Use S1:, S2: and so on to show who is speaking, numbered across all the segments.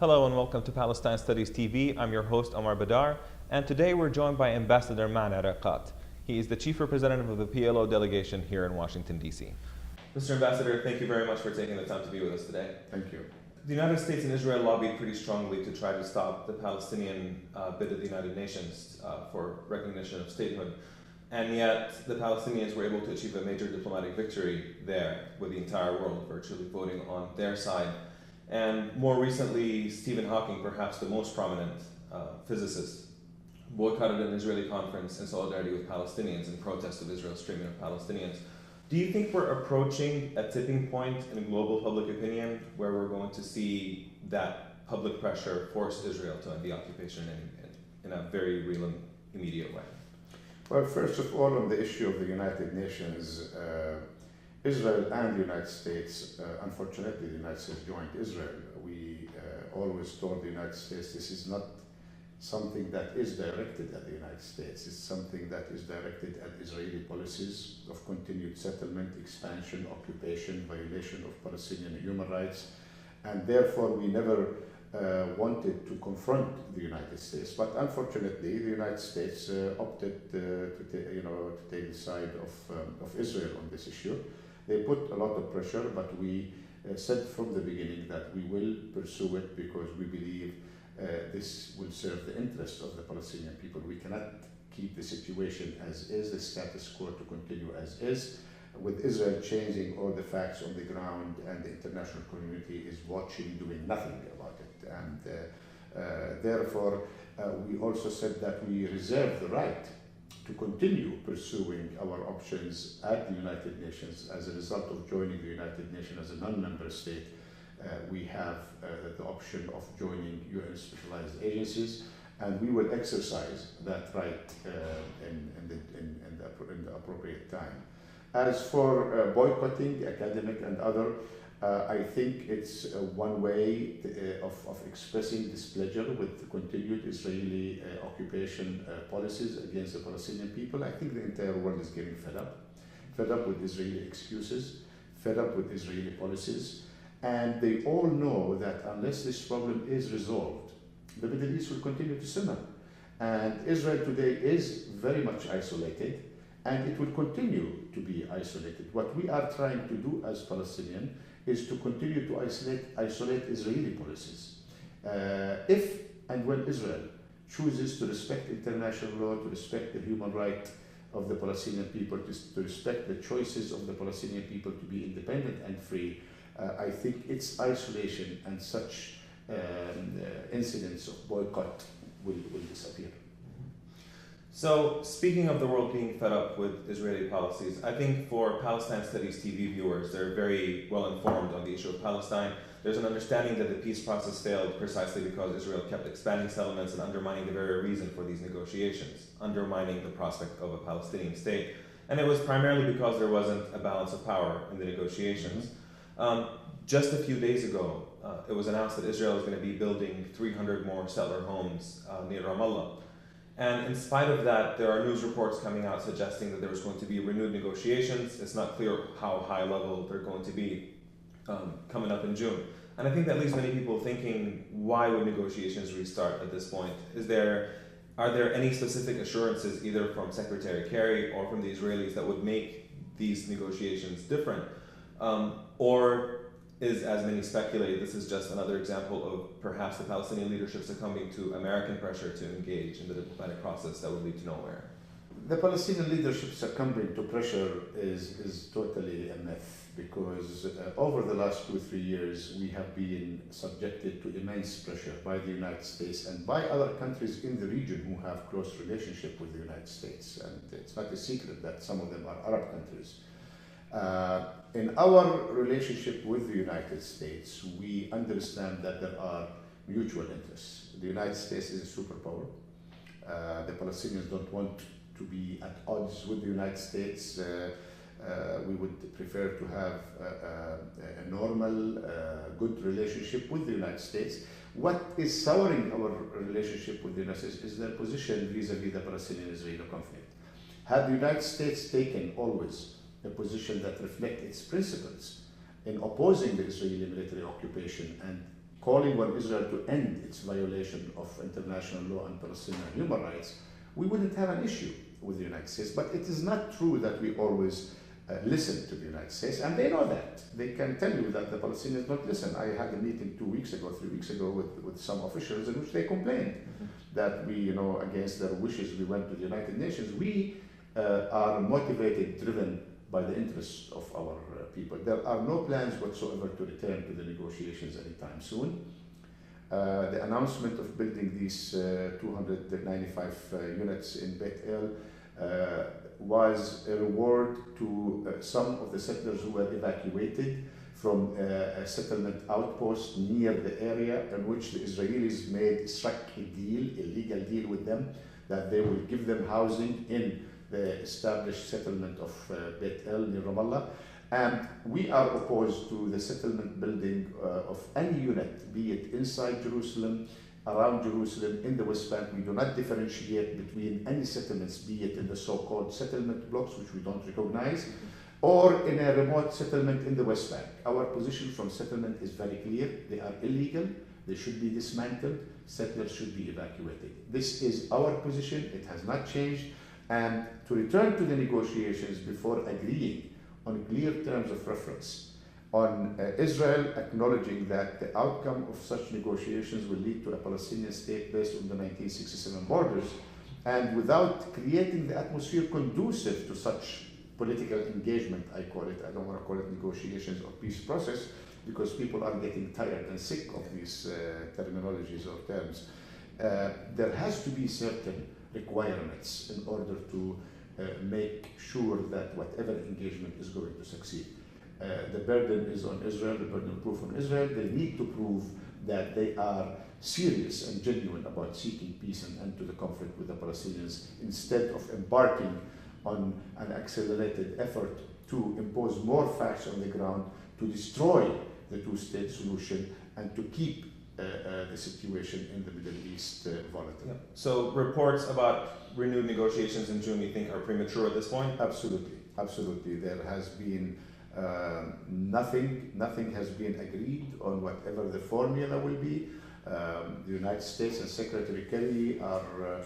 S1: Hello and welcome to Palestine Studies TV. I'm your host, Omar Baddar, and today we're joined by Ambassador Maen Areikat. He is the Chief Representative of the PLO Delegation here in Washington, D.C. Mr. Ambassador, thank you very much for taking the time to be with us today.
S2: Thank you.
S1: The United States and Israel lobbied pretty strongly to try to stop the Palestinian bid at the United Nations for recognition of statehood. And yet, the Palestinians were able to achieve a major diplomatic victory there, with the entire world virtually voting on their side. And more recently, Stephen Hawking, perhaps the most prominent physicist, boycotted an Israeli conference in solidarity with Palestinians in protest of Israel's treatment of Palestinians. Do you think we're approaching a tipping point in global public opinion where we're going to see that public pressure force Israel to end the occupation in a very real and immediate way?
S2: Well, first of all, on the issue of the United Nations, Israel and the United States, unfortunately, the United States joined Israel. We always told the United States this is not something that is directed at the United States. It's something that is directed at Israeli policies of continued settlement, expansion, occupation, violation of Palestinian human rights, and therefore we never wanted to confront the United States. But unfortunately, the United States opted to take the side of Israel on this issue. They put a lot of pressure, but we said from the beginning that we will pursue it because we believe this will serve the interest of the Palestinian people. We cannot keep the situation as is, the status quo to continue as is, with Israel changing all the facts on the ground and the international community is watching, doing nothing about it. And therefore, we also said that we reserve the right to continue pursuing our options at the United Nations. As a result of joining the United Nations as a non-member state, we have the option of joining UN specialized agencies, and we will exercise that right in the appropriate time. As for boycotting, academic and other, I think it's one way of expressing displeasure with the continued Israeli occupation policies against the Palestinian people. I think the entire world is getting fed up with Israeli excuses, fed up with Israeli policies, and they all know that unless this problem is resolved, the Middle East will continue to simmer. And Israel today is very much isolated, and it will continue to be isolated. What we are trying to do as Palestinians is to continue to isolate Israeli policies. If and when Israel chooses to respect international law, to respect the human right of the Palestinian people, to respect the choices of the Palestinian people to be independent and free, I think its isolation and such incidents of boycott will disappear.
S1: So, speaking of the world being fed up with Israeli policies, I think for Palestine Studies TV viewers, they're very well informed on the issue of Palestine. There's an understanding that the peace process failed precisely because Israel kept expanding settlements and undermining the very reason for these negotiations, undermining the prospect of a Palestinian state. And it was primarily because there wasn't a balance of power in the negotiations. Just a few days ago, it was announced that Israel is going to be building 300 more settler homes near Ramallah. And in spite of that, there are news reports coming out suggesting that there was going to be renewed negotiations. It's not clear how high level they're going to be coming up in June. And I think that leaves many people thinking, why would negotiations restart at this point? Are there any specific assurances either from Secretary Kerry or from the Israelis that would make these negotiations different? Or is, as many speculate, this is just another example of perhaps the Palestinian leadership succumbing to American pressure to engage in the diplomatic process that would lead to nowhere?
S2: The Palestinian leadership succumbing to pressure is totally a myth, because over the last 2-3 years we have been subjected to immense pressure by the United States and by other countries in the region who have close relationship with the United States. And it's not a secret that some of them are Arab countries. In our relationship with the United States, we understand that there are mutual interests. The United States is a superpower. The Palestinians don't want to be at odds with the United States. We would prefer to have a normal, good relationship with the United States. What is souring our relationship with the United States is their position vis-a-vis the Palestinian-Israeli conflict. Had the United States taken always a position that reflects its principles in opposing the Israeli military occupation and calling on Israel to end its violation of international law and Palestinian human rights, we wouldn't have an issue with the United States. But it is not true that we always listen to the United States, and they know that. They can tell you that the Palestinians don't listen. I had a meeting 3 weeks ago with some officials in which they complained that we, against their wishes, we went to the United Nations. We are motivated, driven by the interests of our people. There are no plans whatsoever to return to the negotiations anytime soon. The announcement of building these 295 units in Beit El was a reward to some of the settlers who were evacuated from a settlement outpost near the area, in which the Israelis struck a legal deal with them, that they will give them housing in the established settlement of Beit El near Ramallah. And we are opposed to the settlement building of any unit, be it inside Jerusalem, around Jerusalem, in the West Bank. We do not differentiate between any settlements, be it in the so-called settlement blocks, which we don't recognize, or in a remote settlement in the West Bank. Our position from settlement is very clear. They are illegal. They should be dismantled. Settlers should be evacuated. This is our position. It has not changed. And to return to the negotiations before agreeing on clear terms of reference, on Israel acknowledging that the outcome of such negotiations will lead to a Palestinian state based on the 1967 borders, and without creating the atmosphere conducive to such political engagement, I call it. I don't want to call it negotiations or peace process, because people are getting tired and sick of these terminologies or terms. There has to be certain requirements in order to make sure that whatever engagement is going to succeed. The burden is on Israel, the burden of proof on Israel. They need to prove that they are serious and genuine about seeking peace and end to the conflict with the Palestinians, instead of embarking on an accelerated effort to impose more facts on the ground, to destroy the two-state solution, and to keep the situation in the Middle East volatile.
S1: Yeah. So reports about renewed negotiations in June, you think, are premature at this point?
S2: Absolutely, absolutely. There has been nothing has been agreed on whatever the formula will be. The United States and Secretary Kerry are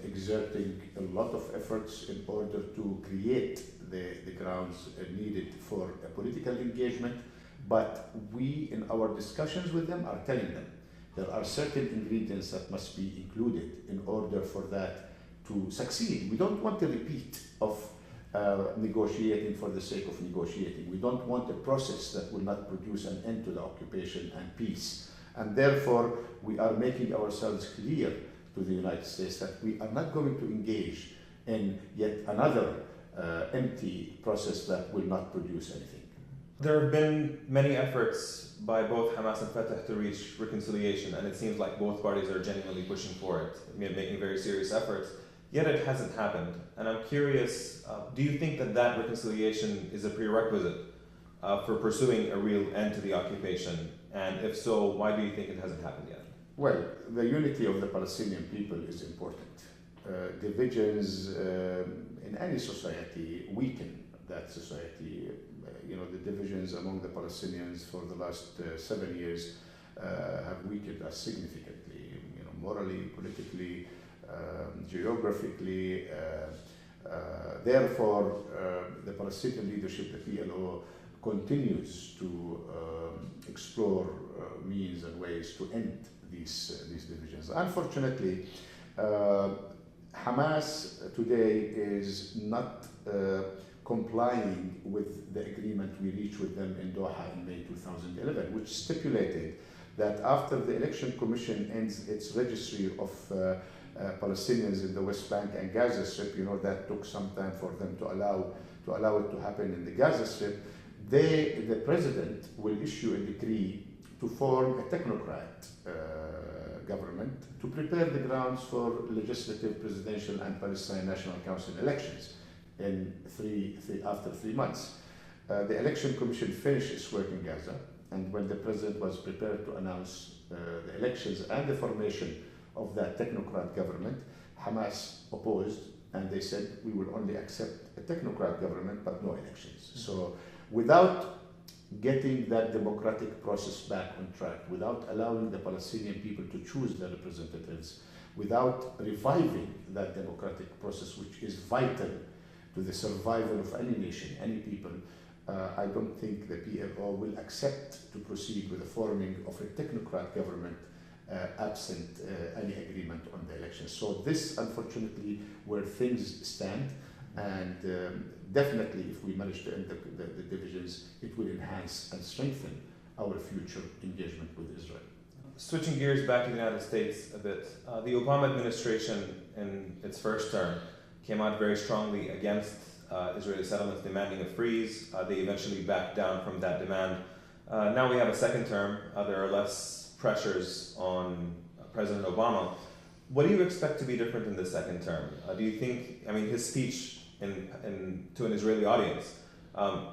S2: exerting a lot of efforts in order to create the grounds needed for a political engagement. But we, in our discussions with them, are telling them there are certain ingredients that must be included in order for that to succeed. We don't want a repeat of negotiating for the sake of negotiating. We don't want a process that will not produce an end to the occupation and peace. And therefore, we are making ourselves clear to the United States that we are not going to engage in yet another empty process that will not produce anything.
S1: There have been many efforts by both Hamas and Fatah to reach reconciliation, and it seems like both parties are genuinely pushing for it, making very serious efforts. Yet it hasn't happened. And I'm curious, do you think that reconciliation is a prerequisite for pursuing a real end to the occupation? And if so, why do you think it hasn't happened yet?
S2: Well, the unity of the Palestinian people is important. Divisions in any society weaken that society. The divisions among the Palestinians for the last 7 years have weakened us significantly, morally, politically, geographically. Therefore, the Palestinian leadership, the PLO, continues to explore means and ways to end these divisions. Unfortunately, Hamas today is not complying with the agreement we reached with them in Doha in May 2011, which stipulated that after the Election Commission ends its registry of Palestinians in the West Bank and Gaza Strip, that took some time for them to allow it to happen in the Gaza Strip, the president will issue a decree to form a technocrat government to prepare the grounds for legislative, presidential, and Palestine National Council elections after 3 months. The Election Commission finished its work in Gaza, and when the president was prepared to announce the elections and the formation of that technocrat government, Hamas opposed, and they said we will only accept a technocrat government but no elections. So without getting that democratic process back on track, without allowing the Palestinian people to choose their representatives, without reviving that democratic process, which is vital to the survival of any nation, any people, I don't think the PLO will accept to proceed with the forming of a technocrat government absent any agreement on the elections. So this, unfortunately, where things stand, and definitely if we manage to end the divisions, it will enhance and strengthen our future engagement with Israel.
S1: Switching gears back to the United States a bit, the Obama administration in its first term came out very strongly against Israeli settlements, demanding a freeze. They eventually backed down from that demand. Now we have a second term. There are less pressures on President Obama. What do you expect to be different in the second term? Do you think, I mean, his speech to an Israeli audience,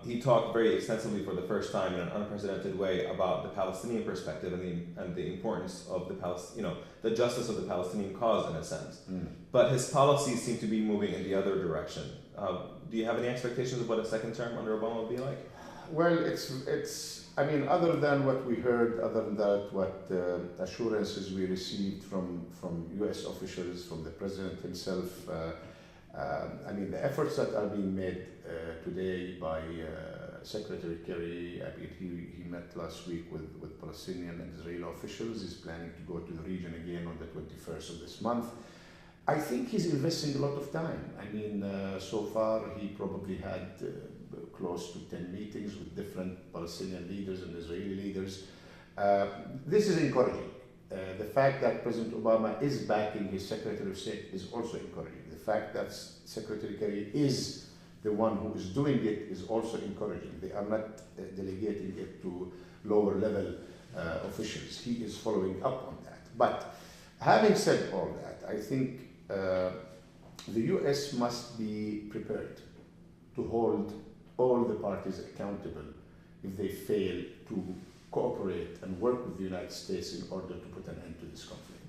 S1: he talked very extensively for the first time in an unprecedented way about the Palestinian perspective and the importance of the justice of the Palestinian cause in a sense. But his policies seem to be moving in the other direction. Do you have any expectations of what a second term under Obama will be like?
S2: Well, I mean, other than what we heard, other than that, what assurances we received from U.S. officials, from the president himself, I mean, the efforts that are being made today by Secretary Kerry, I mean, he met last week with Palestinian and Israeli officials. He's planning to go to the region again on the 21st of this month. I think he's investing a lot of time. I mean, so far he probably had close to 10 meetings with different Palestinian leaders and Israeli leaders. This is encouraging. The fact that President Obama is backing his Secretary of State is also encouraging. The fact that Secretary Kerry is the one who is doing it is also encouraging. They are not delegating it to lower level officials. He is following up on that. But having said all that, I think the U.S. must be prepared to hold all the parties accountable if they fail to cooperate and work with the United States in order to put an end to this conflict.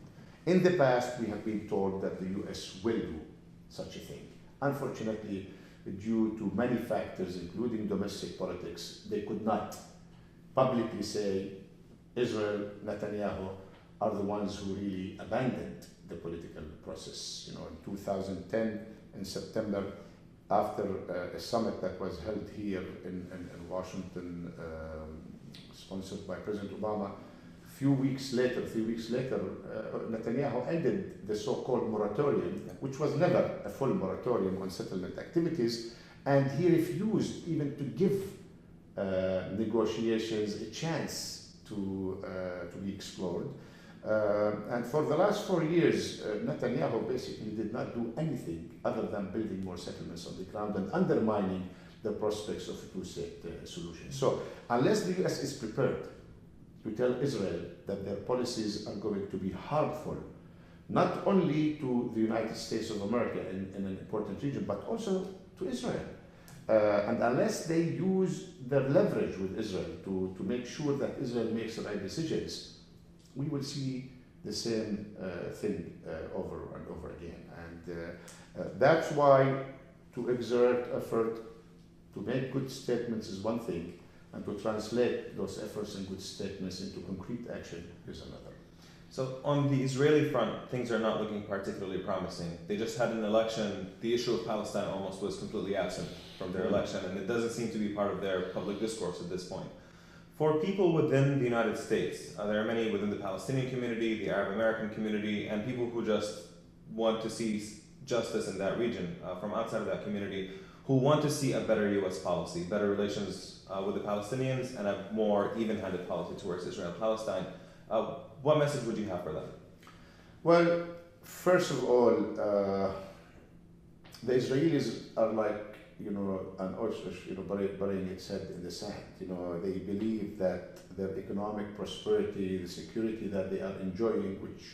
S2: In the past, we have been told that the U.S. will do such a thing. Unfortunately, due to many factors, including domestic politics, they could not publicly say Israel, Netanyahu are the ones who really abandoned the political process. You know, in 2010, in September, after a summit that was held here in Washington, sponsored by President Obama, 3 weeks later, Netanyahu ended the so-called moratorium, which was never a full moratorium on settlement activities, and he refused even to give negotiations a chance to be explored. And for the last 4 years, Netanyahu basically did not do anything other than building more settlements on the ground and undermining the prospects of a two-state solution. So unless the US is prepared to tell Israel that their policies are going to be harmful, not only to the United States of America in an important region, but also to Israel, and unless they use their leverage with Israel to make sure that Israel makes the right decisions, we will see the same thing over and over again. And that's why to exert effort to make good statements is one thing, and to translate those efforts and good statements into concrete action is another.
S1: So on the Israeli front, things are not looking particularly promising. They just had an election. The issue of Palestine almost was completely absent from their election, and it doesn't seem to be part of their public discourse at this point. For people within the United States, there are many within the Palestinian community, the Arab American community, and people who just want to see justice in that region from outside of that community, who want to see a better U.S. policy, better relations with the Palestinians, and a more even-handed policy towards Israel and Palestine. What message would you have for them?
S2: Well, first of all, the Israelis are like, an ostrich, burying its head in the sand. They believe that their economic prosperity, the security that they are enjoying, which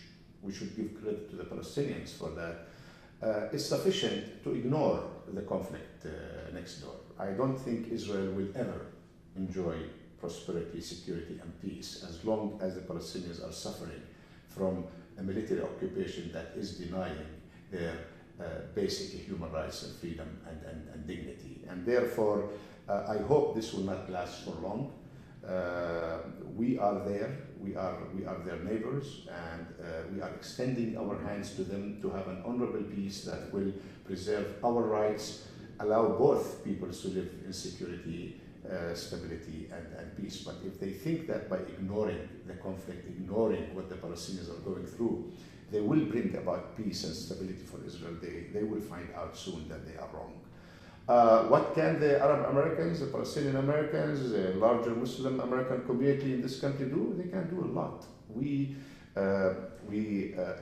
S2: we should give credit to the Palestinians for that, is sufficient to ignore the conflict next door. I don't think Israel will ever enjoy prosperity, security, and peace as long as the Palestinians are suffering from a military occupation that is denying their basic human rights and freedom and dignity. And therefore, I hope this will not last for long. We are there, we are their neighbors, and we are extending our hands to them to have an honorable peace that will preserve our rights, allow both peoples to live in security, stability, and peace. But if they think that by ignoring the conflict, ignoring what the Palestinians are going through, they will bring about peace and stability for Israel, they will find out soon that they are wrong. What can the Arab Americans, the Palestinian Americans, the larger Muslim American community in this country do? They can do a lot. We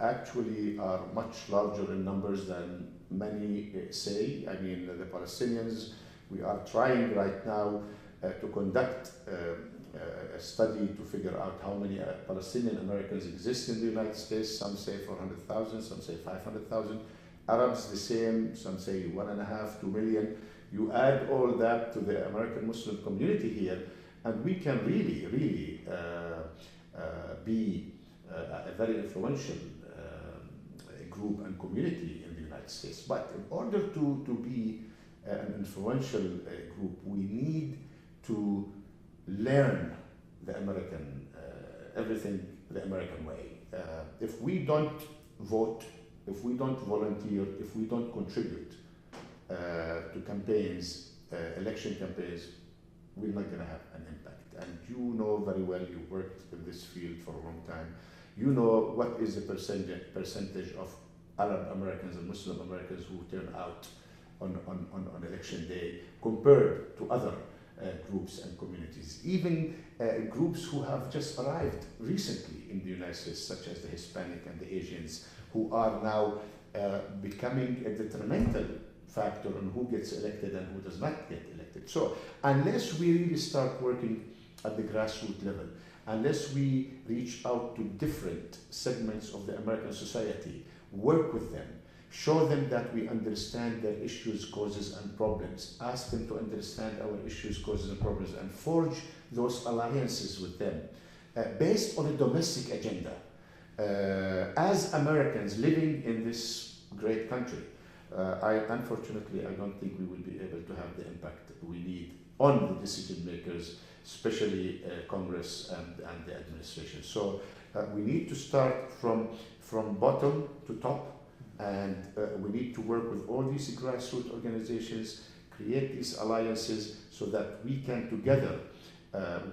S2: actually are much larger in numbers than many say. I mean, the Palestinians, we are trying right now to conduct a study to figure out how many Palestinian Americans exist in the United States. Some say 400,000, some say 500,000. Arabs the same, some say 1.5, 2 million. You add all that to the American Muslim community here, and we can really be a very influential group and community in the United States. But in order to be an influential group, we need to learn the American, everything the American way. If we don't vote, if we don't volunteer, if we don't contribute to campaigns, election campaigns, we're not going to have an impact. And you know very well, you worked in this field for a long time. You know what is the percentage of Arab Americans and Muslim Americans who turn out on election day compared to other groups and communities, even groups who have just arrived recently in the United States, such as the Hispanic and the Asians, who are now becoming a detrimental factor on who gets elected and who does not get elected. So unless we really start working at the grassroots level, unless we reach out to different segments of the American society, work with them, show them that we understand their issues, causes, and problems, ask them to understand our issues, causes, and problems, and forge those alliances with them based on a domestic agenda. As Americans living in this great country, unfortunately, I don't think we will be able to have the impact we need on the decision makers, especially Congress and the administration. So we need to start from bottom to top, and we need to work with all these grassroots organizations, create these alliances so that we can together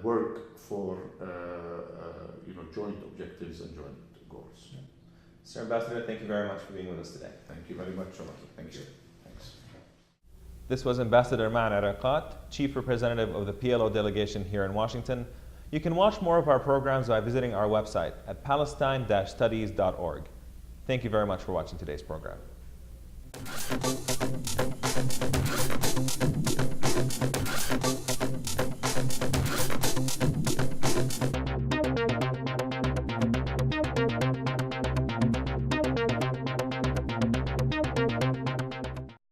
S2: work for joint objectives and joint goals.
S1: Yeah. Sir Ambassador, thank you very much for being with us today.
S2: Thank you very much, Omar. Thank you. Thanks.
S1: This was Ambassador Maen Areikat, Chief Representative of the PLO Delegation here in Washington. You can watch more of our programs by visiting our website at palestine-studies.org. Thank you very much for watching today's program.